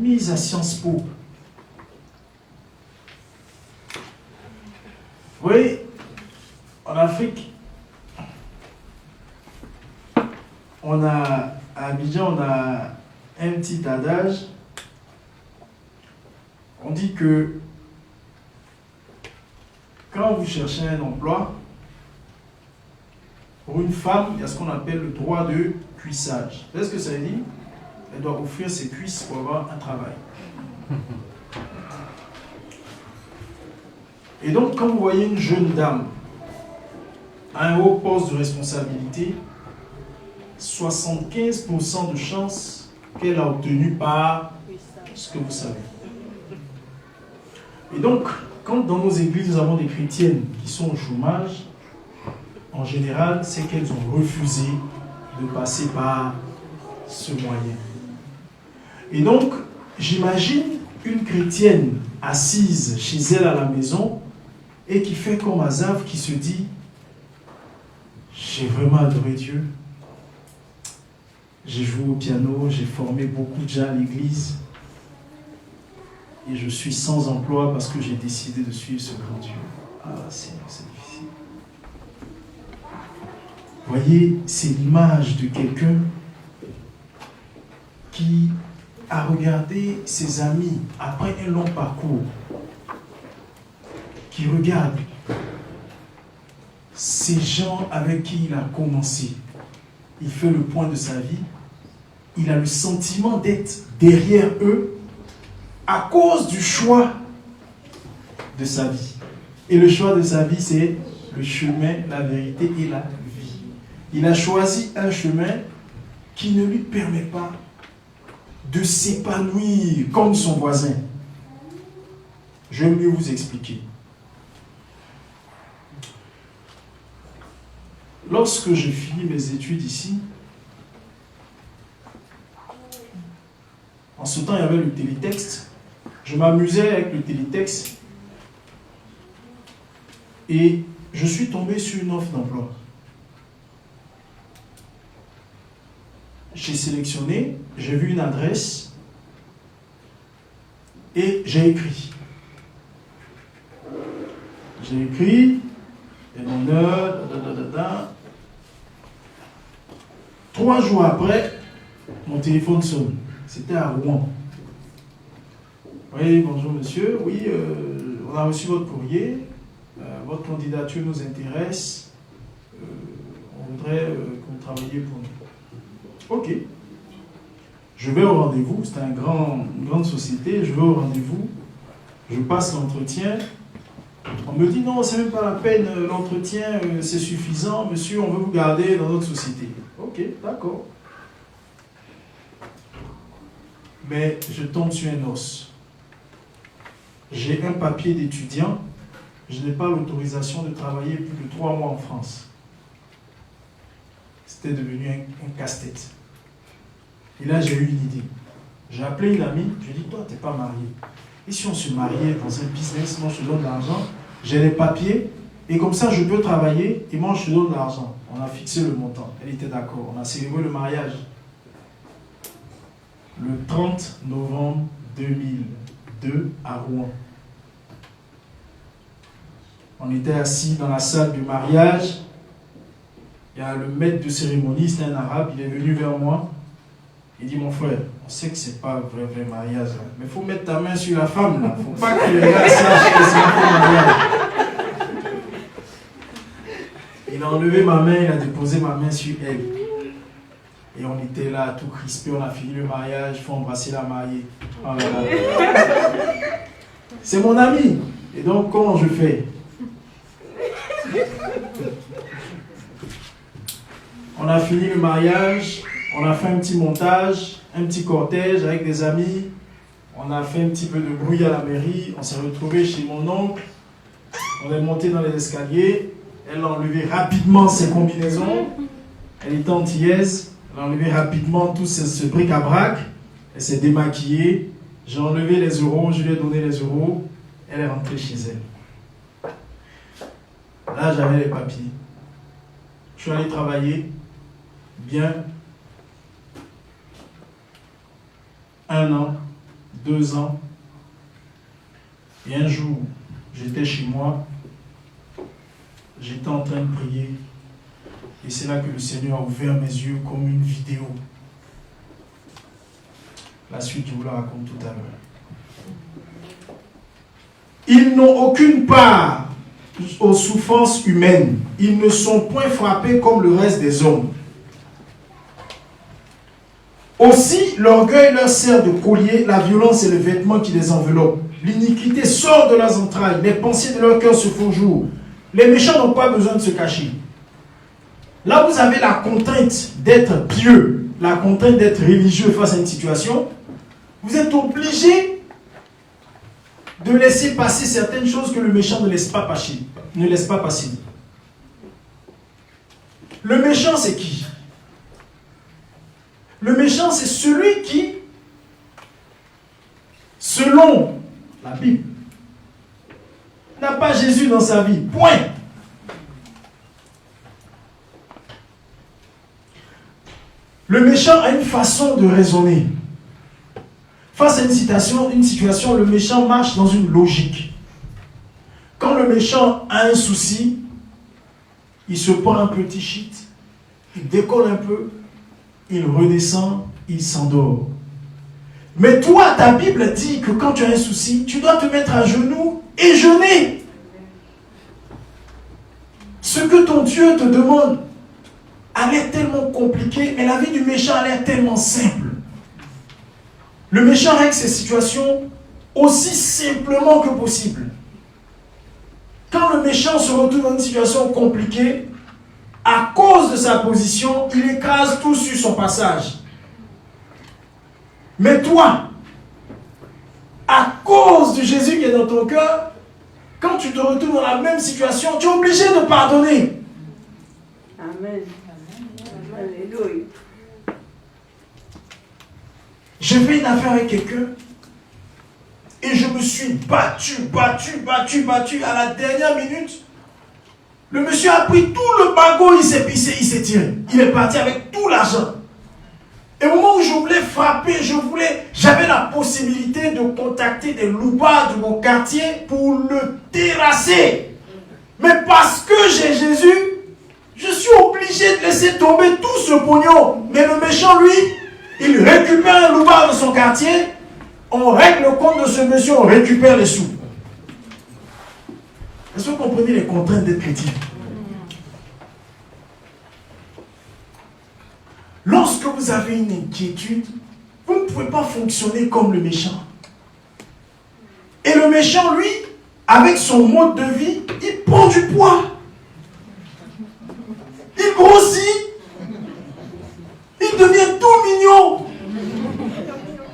mise à Sciences Po. Vous voyez, en Afrique, à Abidjan, on a un petit adage. On dit que quand vous cherchez un emploi, pour une femme, il y a ce qu'on appelle le droit de cuissage. Vous savez ce que ça veut dire? Elle doit offrir ses cuisses pour avoir un travail. Et donc, quand vous voyez une jeune dame à un haut poste de responsabilité, 75% de chances qu'elle a obtenu par ce que vous savez. Et donc, quand dans nos églises, nous avons des chrétiennes qui sont au chômage, en général, c'est qu'elles ont refusé de passer par ce moyen. Et donc, j'imagine une chrétienne assise chez elle à la maison et qui fait comme Asaph, qui se dit « J'ai vraiment adoré Dieu. J'ai joué au piano, j'ai formé beaucoup de gens à l'église et je suis sans emploi parce que j'ai décidé de suivre ce grand Dieu. Ah, Seigneur, c'est difficile. » Vous voyez, c'est l'image de quelqu'un qui a regardé ses amis après un long parcours, qui regarde ces gens avec qui il a commencé. Il fait le point de sa vie. Il a le sentiment d'être derrière eux à cause du choix de sa vie. Et le choix de sa vie, c'est le chemin, la vérité et la vie. Il a choisi un chemin qui ne lui permet pas de s'épanouir comme son voisin. Je vais mieux vous expliquer. Lorsque j'ai fini mes études ici, en ce temps, il y avait le télétexte. Je m'amusais avec le télétexte et je suis tombé sur une offre d'emploi. J'ai sélectionné, j'ai vu une adresse et j'ai écrit. J'ai écrit, et mon heure, 3 jours après, mon téléphone sonne. C'était à Rouen. Oui, bonjour monsieur. Oui, on a reçu votre courrier. Votre candidature nous intéresse. On voudrait que vous travailliez pour nous. Ok. Je vais au rendez-vous. C'est une grande société. Je vais au rendez-vous. Je passe l'entretien. On me dit non, c'est même pas la peine. L'entretien, c'est suffisant. Monsieur, on veut vous garder dans notre société. Ok, d'accord. Mais je tombe sur un os. J'ai un papier d'étudiant. Je n'ai pas l'autorisation de travailler plus de 3 mois en France. C'était devenu un casse-tête. Et là, j'ai eu une idée. J'ai appelé une amie. Je lui ai dit, toi, tu n'es pas marié. Et si on se mariait dans un business, moi, je te donne de l'argent, j'ai les papiers, et comme ça, je peux travailler, et moi, je te donne de l'argent. On a fixé le montant. Elle était d'accord. On a célébré le mariage. Le 30 novembre 2002 à Rouen. On était assis dans la salle du mariage. Il y a le maître de cérémonie, c'est un arabe, il est venu vers moi. Il dit, mon frère, on sait que ce n'est pas un vrai mariage, là, mais il faut mettre ta main sur la femme, là. Il ne faut pas que les gars sachent que c'est un vrai mariage. Il a enlevé ma main, il a déposé ma main sur elle. Et on était là, tout crispé, on a fini le mariage, il faut embrasser la mariée. Oh là là. C'est mon ami. Et donc, comment je fais? On a fini le mariage, on a fait un petit montage, un petit cortège avec des amis. On a fait un petit peu de bruit à la mairie. On s'est retrouvé chez mon oncle. On est monté dans les escaliers. Elle a enlevé rapidement ses combinaisons. Elle était antillaise. Elle a enlevé rapidement tout ce bric-à-brac. Elle s'est démaquillée. J'ai enlevé les euros. Je lui ai donné les euros. Elle est rentrée chez elle. Là, j'avais les papiers. Je suis allé travailler. Bien. 1 an, 2 ans. Et un jour, j'étais chez moi, j'étais en train de prier. Et c'est là que le Seigneur a ouvert mes yeux comme une vidéo. La suite, je vous la raconte tout à l'heure. Ils n'ont aucune part aux souffrances humaines. Ils ne sont point frappés comme le reste des hommes. Aussi, l'orgueil leur sert de collier, la violence est le vêtement qui les enveloppe. L'iniquité sort de leurs entrailles, les pensées de leur cœur se font jour. Les méchants n'ont pas besoin de se cacher. Là, vous avez la contrainte d'être pieux, la contrainte d'être religieux face à une situation. Vous êtes obligé de laisser passer certaines choses que le méchant ne laisse pas passer. Le méchant, c'est qui? Le méchant, c'est celui qui, selon la Bible, n'a pas Jésus dans sa vie. Point. Le méchant a une façon de raisonner. Face à une situation, le méchant marche dans une logique. Quand le méchant a un souci, il se prend un petit shit, il décolle un peu, il redescend, il s'endort. Mais toi, ta Bible dit que quand tu as un souci, tu dois te mettre à genoux et jeûner. Ce que ton Dieu te demande a l'air tellement compliqué, mais la vie du méchant a l'air tellement simple. Le méchant règle ces situations aussi simplement que possible. Quand le méchant se retrouve dans une situation compliquée, à cause de sa position, il écrase tout sur son passage. Mais toi, à cause de Jésus qui est dans ton cœur, quand tu te retrouves dans la même situation, tu es obligé de pardonner. Amen. Alléluia. J'ai fait une affaire avec quelqu'un et je me suis battu à la dernière minute. Le monsieur a pris tout le bagot, il s'est tiré. Il est parti avec tout l'argent. Et au moment où je voulais frapper, j'avais la possibilité de contacter des loupards de mon quartier pour le terrasser. Mais parce que j'ai Jésus, je suis obligé de laisser tomber tout ce pognon. Mais le méchant, lui, il récupère un loupard de son quartier, on règle le compte de ce monsieur, on récupère les sous. Est-ce que vous comprenez les contraintes d'être chrétien? Lorsque vous avez une inquiétude, vous ne pouvez pas fonctionner comme le méchant. Et le méchant, lui, avec son mode de vie, il prend du poids. Il grossit. Il devient tout mignon.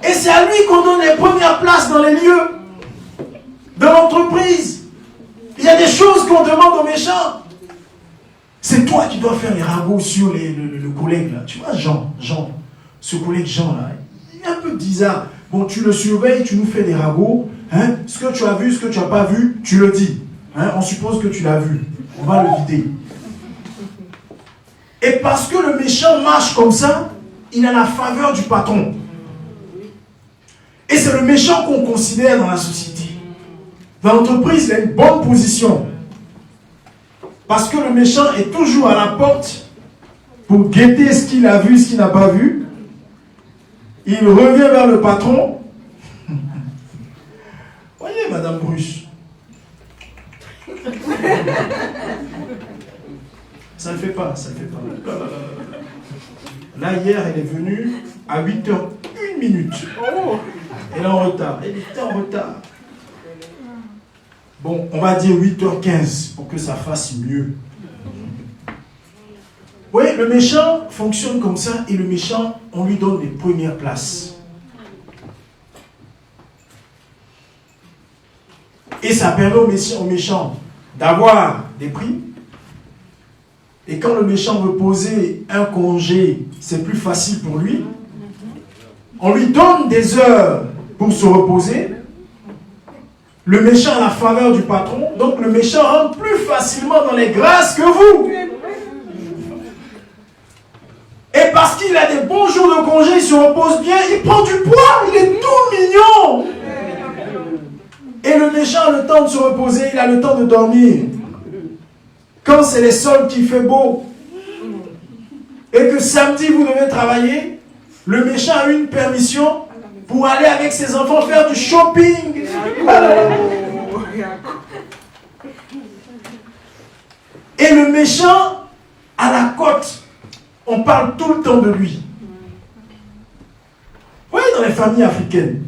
Et c'est à lui qu'on donne les premières places dans les lieux, dans l'entreprise. Il y a des choses qu'on demande aux méchants. C'est toi qui dois faire les ragots sur le collègue là. Tu vois Jean, ce collègue Jean là, il est un peu bizarre. Bon, tu le surveilles, tu nous fais des ragots. Hein? Ce que tu as vu, ce que tu n'as pas vu, tu le dis. Hein? On suppose que tu l'as vu. On va le vider. Et parce que le méchant marche comme ça, il a la faveur du patron. Et c'est le méchant qu'on considère dans la société. Dans l'entreprise, il a une bonne position. Parce que le méchant est toujours à la porte pour guetter ce qu'il a vu, ce qu'il n'a pas vu. Il revient vers le patron. Voyez, Madame Bruce. Ça ne fait pas, ça ne fait pas. Là, hier, elle est venue à 8h01. Elle est en retard. Elle était en retard. Bon, on va dire 8h15 pour que ça fasse mieux. Oui, le méchant fonctionne comme ça et le méchant, on lui donne les premières places. Et ça permet au méchant d'avoir des primes. Et quand le méchant veut poser un congé, c'est plus facile pour lui. On lui donne des heures pour se reposer. Le méchant a la faveur du patron, donc le méchant rentre plus facilement dans les grâces que vous. Et parce qu'il a des bons jours de congé, il se repose bien, il prend du poids, il est tout mignon. méchant a le temps de se reposer, il a le temps de dormir. Quand c'est les sols qu'il fait beau, et que samedi vous devez travailler, le méchant a une permission pour aller avec ses enfants faire du shopping. Et le méchant à la côte, on parle tout le temps de lui. Vous voyez, dans les familles africaines,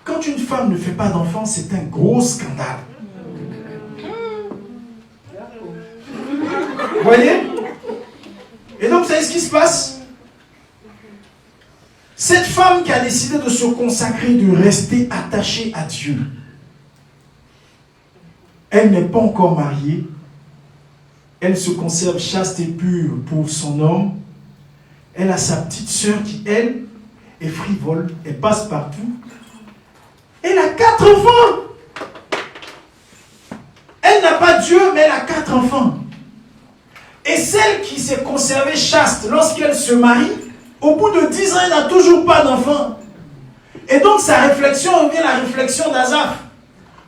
quand une femme ne fait pas d'enfant, c'est un gros scandale. Vous voyez? Et donc, vous savez ce qui se passe? Cette femme qui a décidé de se consacrer, de rester attachée à Dieu, elle n'est pas encore mariée, elle se conserve chaste et pure pour son homme, elle a sa petite sœur qui, elle, est frivole, elle passe partout, elle a 4 enfants. Elle n'a pas Dieu, mais elle a 4 enfants. Et celle qui s'est conservée chaste, lorsqu'elle se marie, au bout de 10 ans, elle n'a toujours pas d'enfant. Et donc sa réflexion devient la réflexion d'Asaph.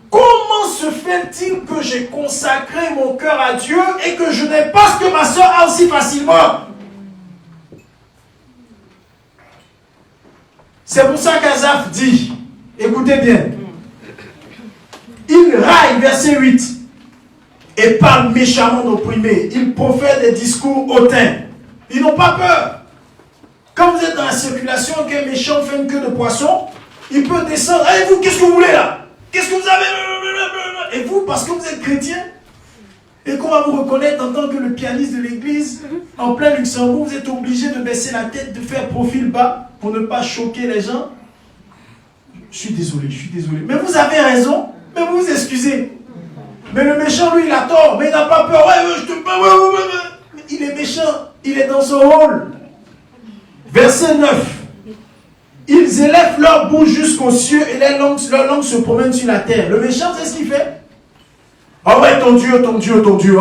Comment se fait-il que j'ai consacré mon cœur à Dieu et que je n'ai pas ce que ma soeur a aussi facilement? C'est pour ça qu'Asaph dit, écoutez bien, il raille, verset 8, et parle méchamment d'opprimés. Il profère des discours hautains. Ils n'ont pas peur. Quand vous êtes dans la circulation, qu'un méchant fait une queue de poisson, il peut descendre. Allez, vous, qu'est-ce que vous voulez là? Qu'est-ce que vous avez? Et vous, parce que vous êtes chrétien, et qu'on va vous reconnaître en tant que le pianiste de l'église, en plein Luxembourg, vous êtes obligé de baisser la tête, de faire profil bas, pour ne pas choquer les gens. Je suis désolé. Mais vous avez raison, mais vous vous excusez. Mais le méchant, lui, il a tort, mais il n'a pas peur. Il est méchant, il est dans son rôle. Verset 9. Ils élèvent leur bouche jusqu'aux cieux et leurs langues se promènent sur la terre. Le méchant, c'est ce qu'il fait. Oh ouais, ton Dieu.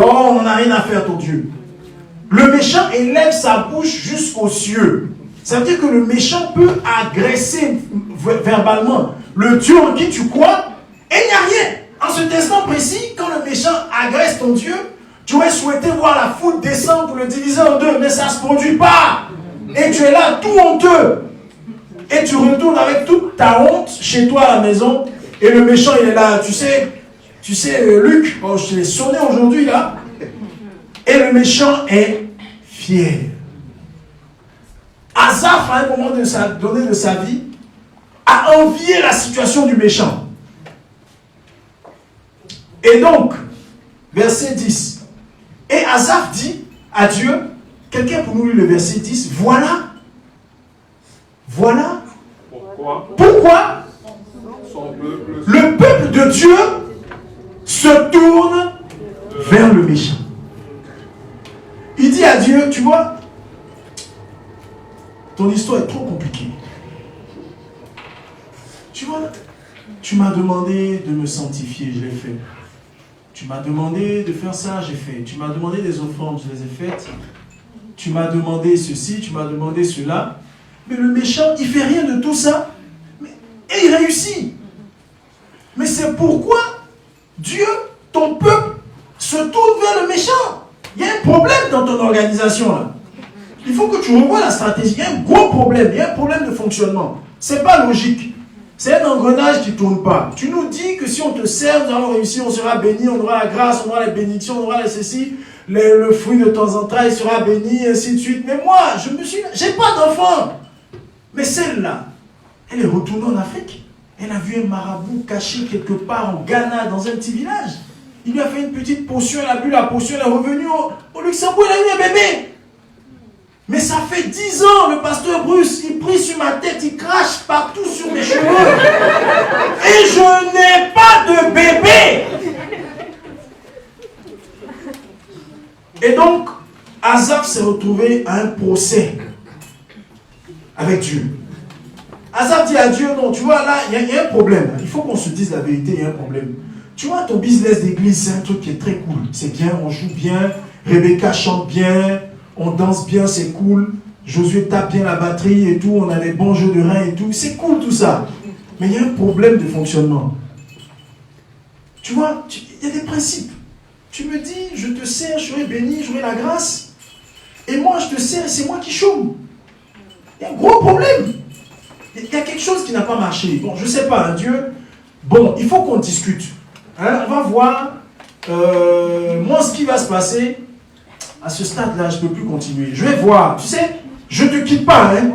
Oh, on n'a rien à faire, ton Dieu. Le méchant élève sa bouche jusqu'aux cieux. Ça veut dire que le méchant peut agresser verbalement le Dieu en qui tu crois et il n'y a rien. En ce instant précis, quand le méchant agresse ton Dieu, tu aurais souhaité voir la foudre descendre pour le diviser en deux, mais ça ne se produit pas. Et tu es là tout honteux. Et tu retournes avec toute ta honte chez toi à la maison. Et le méchant, il est là. Tu sais Luc, oh, je t'ai sonné aujourd'hui là. Et le méchant est fier. Asaph, à un moment donné de sa vie, a envié la situation du méchant. Et donc, verset 10. Et Asaph dit à Dieu, quelqu'un pour nous lire le verset 10, voilà. Pourquoi le peuple de Dieu se tourne vers le méchant. Il dit à Dieu, tu vois, ton histoire est trop compliquée. Tu vois, tu m'as demandé de me sanctifier, je l'ai fait. Tu m'as demandé de faire ça, j'ai fait. Tu m'as demandé des offrandes, je les ai faites. Tu m'as demandé ceci, tu m'as demandé cela. Mais le méchant, il ne fait rien de tout ça. Et il réussit. Mais c'est pourquoi Dieu, ton peuple, se tourne vers le méchant. Il y a un problème dans ton organisation là. Il faut que tu revoies la stratégie. Il y a un gros problème, il y a un problème de fonctionnement. Ce n'est pas logique. C'est un engrenage qui ne tourne pas. Tu nous dis que si on te sert, nous allons réussir, on sera béni, on aura la grâce, on aura les bénédictions, on aura les ceci, le fruit de ton entraille sera béni, et ainsi de suite. Mais moi, j'ai pas d'enfant. Mais celle-là, elle est retournée en Afrique. Elle a vu un marabout caché quelque part en Ghana, dans un petit village. Il lui a fait une petite potion, elle a bu la potion, elle est revenue au Luxembourg, elle a eu un bébé. Mais ça fait 10 ans, le pasteur Bruce, il prie sur ma tête, il crache partout sur mes cheveux. Et je n'ai pas de bébé. Et donc, Asaph s'est retrouvé à un procès avec Dieu. Asaph dit à Dieu, non, tu vois, là, il y a un problème. Il faut qu'on se dise la vérité, il y a un problème. Tu vois, ton business d'église, c'est un truc qui est très cool. C'est bien, on joue bien, Rebecca chante bien, on danse bien, c'est cool. Josué tape bien la batterie et tout, on a des bons jeux de reins et tout. C'est cool tout ça. Mais il y a un problème de fonctionnement. Tu vois, il y a des principes. Tu me dis, je te sers, je serai béni, j'aurai la grâce. Et moi, je te sers, c'est moi qui chôme. Il y a un gros problème. Il y a quelque chose qui n'a pas marché. Bon, je ne sais pas, hein, Dieu. Bon, il faut qu'on discute. Hein, on va voir. Moi, ce qui va se passer, à ce stade-là, je ne peux plus continuer. Je vais voir. Tu sais, je ne te quitte pas, hein.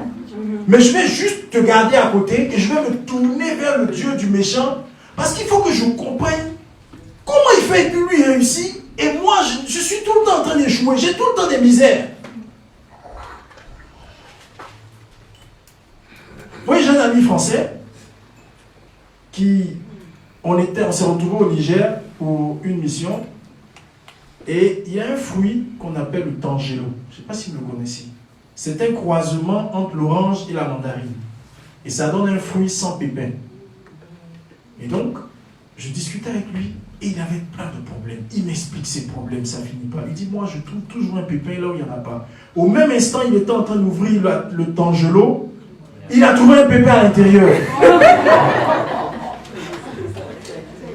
Mais je vais juste te garder à côté et je vais me tourner vers le Dieu du méchant. Parce qu'il faut que je comprenne comment il fait que lui réussit. Et moi, je suis tout le temps en train d'échouer. J'ai tout le temps des misères. Vous voyez, j'ai un ami français on s'est retrouvé au Niger pour une mission. Et il y a un fruit qu'on appelle le tangelo. Je ne sais pas si vous le connaissez. C'est un croisement entre l'orange et la mandarine. Et ça donne un fruit sans pépins. Et donc, je discutais avec lui et il avait plein de problèmes. Il m'explique ses problèmes, ça ne finit pas. Il dit, moi, je trouve toujours un pépin là où il n'y en a pas. Au même instant, il était en train d'ouvrir le tangelo. Il a trouvé un pépin à l'intérieur.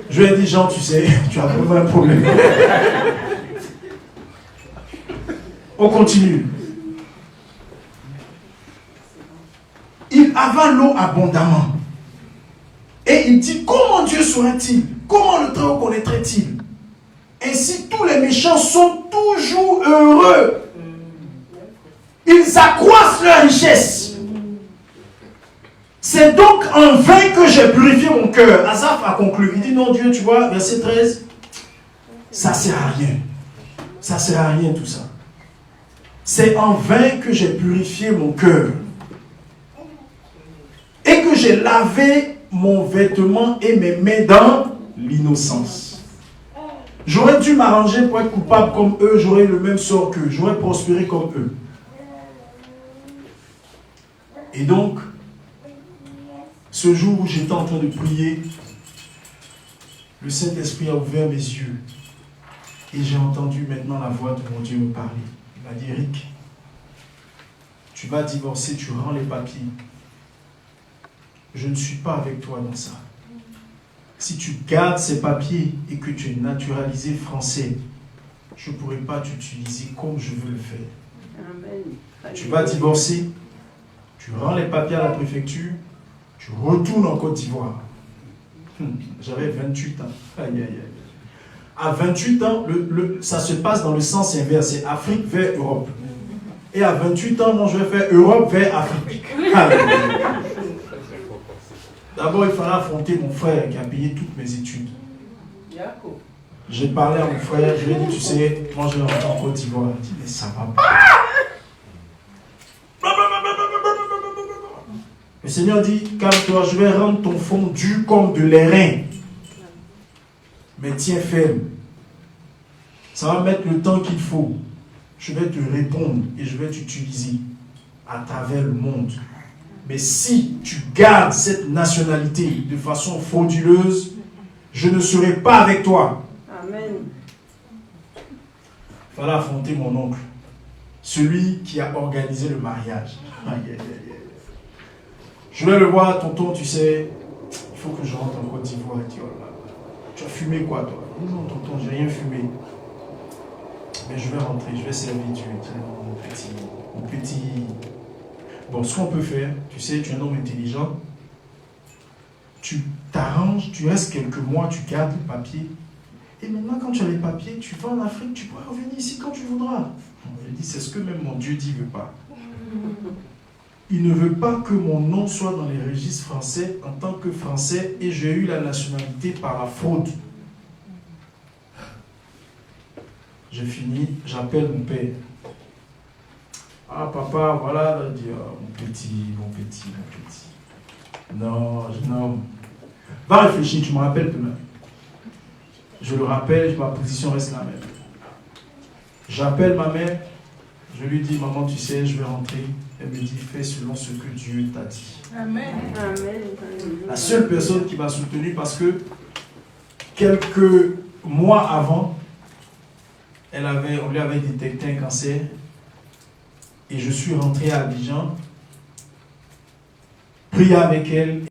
Je lui ai dit, Jean, tu sais, tu as vraiment un problème. On continue. Il avale l'eau abondamment. Et il dit, comment Dieu serait-il? Comment le Très-Haut connaîtrait-il? Ainsi, tous les méchants sont toujours heureux. Ils accroissent leur richesse. C'est donc en vain que j'ai purifié mon cœur. Asaph a conclu. Il dit, non, Dieu, tu vois, verset 13, ça ne sert à rien. Ça ne sert à rien tout ça. C'est en vain que j'ai purifié mon cœur. Et que j'ai lavé mon vêtement et mes mains dans l'innocence. J'aurais dû m'arranger pour être coupable comme eux, j'aurais le même sort qu'eux, j'aurais prospéré comme eux. Et donc, ce jour où j'étais en train de prier, le Saint-Esprit a ouvert mes yeux et j'ai entendu maintenant la voix de mon Dieu me parler. Il m'a dit, Eric, tu vas divorcer, tu rends les papiers. Je ne suis pas avec toi dans ça. Si tu gardes ces papiers et que tu es naturalisé français, je ne pourrai pas t'utiliser comme je veux le faire. Amen. Tu vas divorcer, tu rends les papiers à la préfecture, tu retournes en Côte d'Ivoire. J'avais 28 ans. Aïe, aïe, aïe. À 28 ans, ça se passe dans le sens inverse. C'est Afrique vers Europe. Et à 28 ans, moi, je vais faire Europe vers Afrique. D'abord, il fallait affronter mon frère qui a payé toutes mes études. J'ai parlé à mon frère, je lui ai dit, tu sais, moi je vais rentrer en Côte d'Ivoire. Il dit, mais ça va pas. Le Seigneur dit, calme-toi, je vais rendre ton fond dur comme de l'airain. Mais tiens ferme. Ça va mettre le temps qu'il faut. Je vais te répondre et je vais t'utiliser à travers le monde. Mais si tu gardes cette nationalité de façon frauduleuse, je ne serai pas avec toi. Amen. Il fallait affronter mon oncle, celui qui a organisé le mariage. Aïe, aïe, aïe. Je vais le voir, tonton, tu sais, il faut que je rentre en Côte d'Ivoire. Il dit, oh là, tu as fumé quoi, toi? Non, tonton, j'ai rien fumé. Mais je vais rentrer, je vais servir Dieu. Mon petit. Bon, ce qu'on peut faire, tu sais, tu es un homme intelligent, tu t'arranges, tu restes quelques mois, tu gardes les papiers, et maintenant quand tu as les papiers, tu vas en Afrique, tu pourras revenir ici quand tu voudras. Je dis, c'est ce que même mon Dieu dit, il ne veut pas. Il ne veut pas que mon nom soit dans les registres français en tant que Français, et j'ai eu la nationalité par la fraude. J'ai fini, j'appelle mon père. Ah papa, voilà, il dit, oh, mon petit. Non, jeune homme. Va réfléchir, tu me rappelles demain. Je le rappelle, ma position reste la même. J'appelle ma mère, je lui dis, maman, tu sais, je vais rentrer. Elle me dit, fais selon ce que Dieu t'a dit. Amen. La seule personne qui m'a soutenu, parce que quelques mois avant, on lui avait détecté un cancer. Et je suis rentré à Abidjan, prié avec elle.